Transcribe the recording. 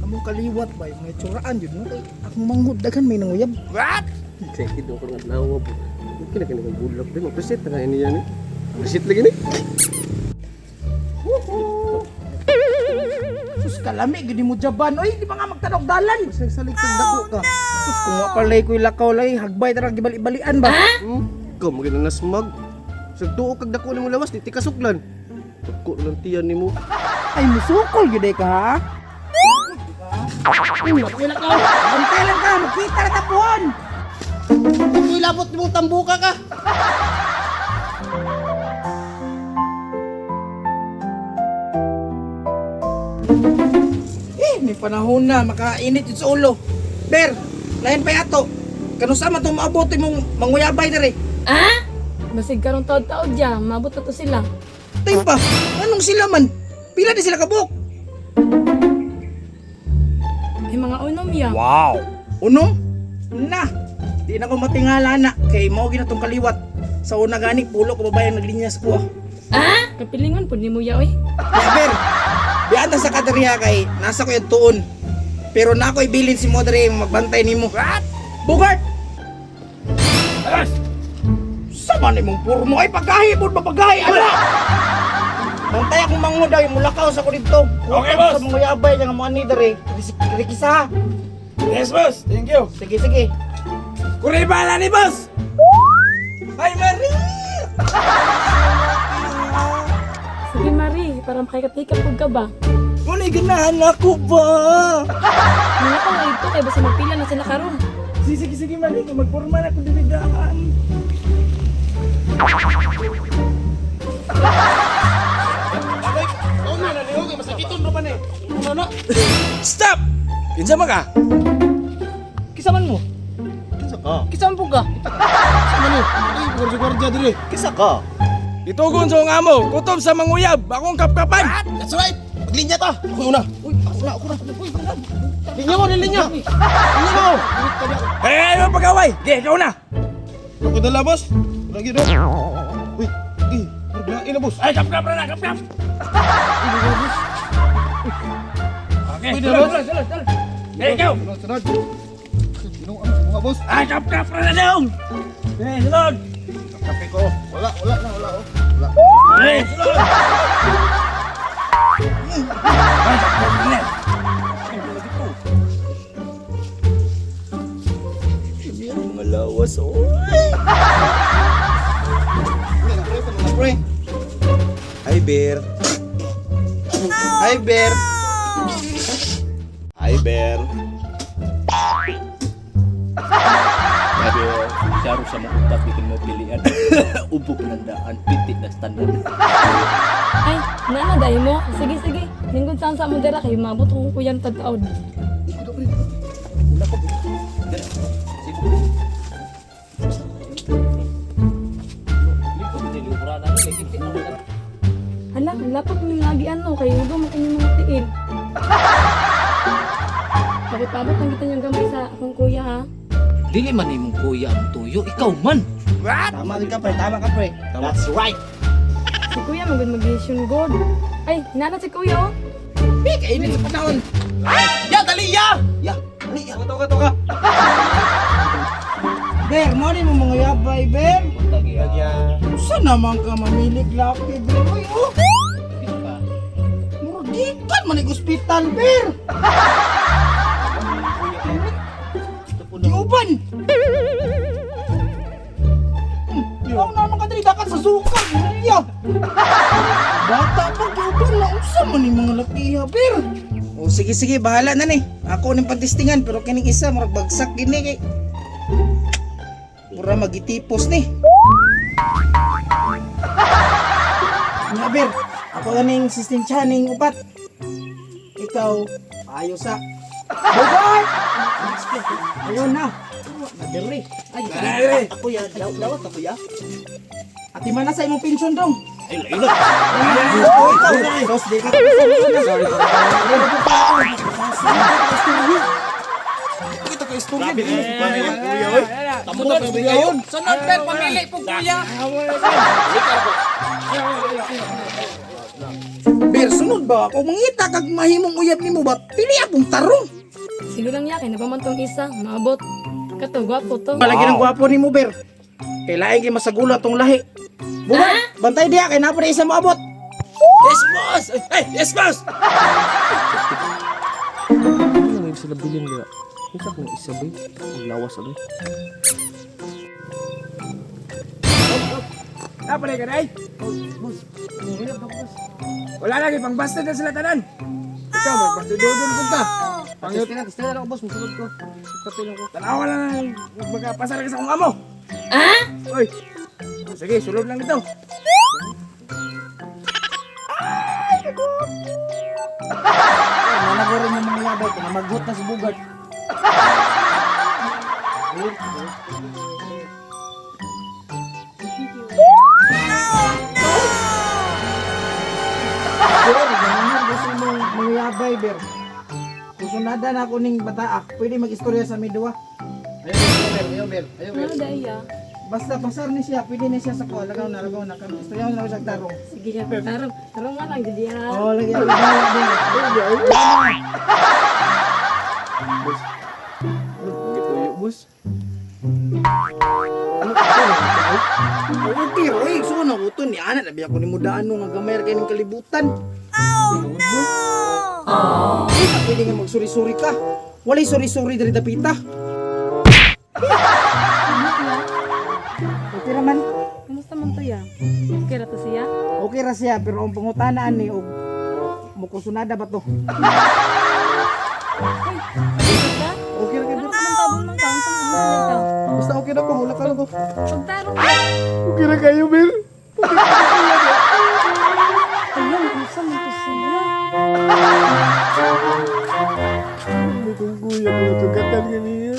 Among kaliwat ba yung mga tsuraan yun, no? Kay akong manghud daghan may nanguyab. What? Saya kido ko nga nawa po. Mungkin na kanang bulak din. Mapresit na kaya niya ni. Presit lagi ni. Sus kalami, gini mo jaban. Oy, di ba nga magtanong dalan? Sa saligtang dako ka. Sus, kung nga palay ko'y lakaw lay, hagbay tarang gibali-balian ba? Ikaw maganda na smag. Sa tuo kag dako nimo lawas, di tikasuklan. Dako lang tiyan nimo. Ay, musukol gid ka ha? Uy, lakaw. Bantay lang ka, magkita na tapuan. Kung ilabot mo tambuka ka. May panahon na, makainit yun sa ulo. Ber, lain pa yato. Kanusa man itong maabot mong manguyabay na rin. Ah? Basig karong taod-taod dyan, mabot na to sila. Tayo pa, anong sila man? Pila di sila kabuk? Ay mga unom ya. Wow! Unom? Na! Di na ko matingala na, kay mao ginatong kaliwat. Sa una gani, pulo ko babayang naglinya sa kuha. Ah? Kapilingon po ni mo ya, oy. Kaya Ber, biyan sa kadariha kay nasa ko yung tuon. Pero na ako ibilin si Modere magbantay nimo. What? Bugart! Alas! Sama ni mong purmo ay pagkahibod mapagahi ala! Bantay akong mangod daw yung mulakaw sa ko dito. Okay, boss. Sa mga yabay nga mga ni Dere. Rikisa. Yes, boss. Thank you. Sige, sige. Kuribala ni boss. Ay, Marie! Sige Marie, para makikatikap po ka ba? Ngunit ganahan ako ba? Mga ko nga ito, kaya basta magpila na sila karon. Sige, sige, Marie. Magpurma na ako dinidaan. Oh, na naliog. Masakiton pa ni. Ano? Stop! Kinsa man ka? Kisaman mo? Kinsa ka? Kisaman po ka? Sama ni. Ay, gwardiya diri. Kinsa ka? Itugon sa nga mo. Kutob sa manguyab. Akong kapkapan. That's right. Maglinya ta. Ako muna. Uy, ako na. Uy, ako na. Linya mo, linya. Linya mo. Hey, mga pagaway. Okay, ikaw na. Ako dala, boss. Lagi do. Uy, maglain na, boss. Ay, kapkap na. Okay, Pwede, sulod, boss. sulod, sulod. Hey, ikaw. Sunod. Sino ang mga boss? Ay, kapkap na daw. Hey, sulod. Kape ko. Wala na, wala. Hey, sulod. Ay, kapkap na. Hindi ang mga lawas, oh. Pre. Hi, Bear. Hi, Bear. Hi, Bear. Hi, Bear. Saro sa mga utak bikin mo pilihan. Ubog ng daan, pitit na standard. Ay, nana dahil mo. Sige, sige. Lingkod saan sa mo dira kayo, mabot kong kuyang taod. Hala, lapat mo lagi ano, kayo huwag mo kanyang mga tiin. Pabot-pabot lang kita niyang gamay sa akong kuya ha. Dili man imong kuya ang tuyo, ikaw man. Tama ka, pre. Tama ka, pre. That's right. Si kuya mag-mag-mission god. Ay, nana si kuya oh. Kainin sa panahon. Ya, dali ya. Toka. Ber, mo rin mo mga yabay, Ber. Saan naman ka mamilig laki, Ber? Uy, oh. Muradikan man yung ospital, Ber. Diuban. Ikaw naman ka dakan sa suka, Julia. Bata pa, diuban na. Usa man yung mga lakiha, Ber. O sige, bahala na ni. Ako nang pantistingan, pero kining isa, marag bagsak gini kay... Mura magitipos ni. Nga, Ber, ako ganing sistensyaning upat. Ikaw, ayos sa... Bogart! Ayun na. Nadiri. Ay, ako ya. Dawat ako ya. Ati man na sa imong pensyon dong. Ay, laila. Oh, ikaw. Sos, di ka. Sorry. Kita ka istorya din. Kuya, oy. Sunod, sunod, Ben. Pamili po, kuya. Bir, sunod ba? Kung mangita kag mahimong uyab nimo ba, pili akong tarong. Sige lang ya, kay napamantong isa, maabot. Kato, gwapo to. Palagi ng gwapo nimo, Bir. Kailangan kayo masagula tong lahi. Bugart, bantay diya, kay napo na isa maabot. Yes, boss! Hey, yes, boss! Ano ngayon sila bilin nila? Isa kong isa ba? Ang lawas ba? Napalay ka na eh. Wala lagi, pang basta na sila tanan. Ikaw, magpastudodon po ka. Pangit. Testa na ako boss, masulod ko. Kapilang ko. Tanawa lang magpapasara ka sa kong amo. Ah? Oy. Sige, sulod lang ito. Nalagay rin yung mga yabay ko na maghot na si Bugart. Ber, ganyan gusto mong mga yabay, Ber. Kusunada na ako ning bataak, pwede mag-istorya sa midwa. Ayaw, Ber. Ano daya? Basta pasar ni siya, pwede ni siya sa ko. Lagaw na. Istorya na ako sa tarong. Sige ya, tarong. Tarong nga lang, jadi ha. Oh, lagi ako na. Gituyo, boss. Ang tiro, eh, so na ko to ni Ana, labi ako ni mudaan nung agamay kay ning kalibutan. Oh no! Pwede nga magsuri-suri ka. Walay suri-suri dari dapita. Okay raman. Kumusta man to ya? Okay ra to siya? Okay ra siya, pero ang pangutanaan ni og mukusunada ba to? Basta? Okay ra Ano ka man tabon man ka? Ano ka? Basta okay na ko, wala ka na ko. Pagtarong. Okay na kayo, Ber. Ayun, kumusta man to siya? May kong kuya ko, tugatan ka niya.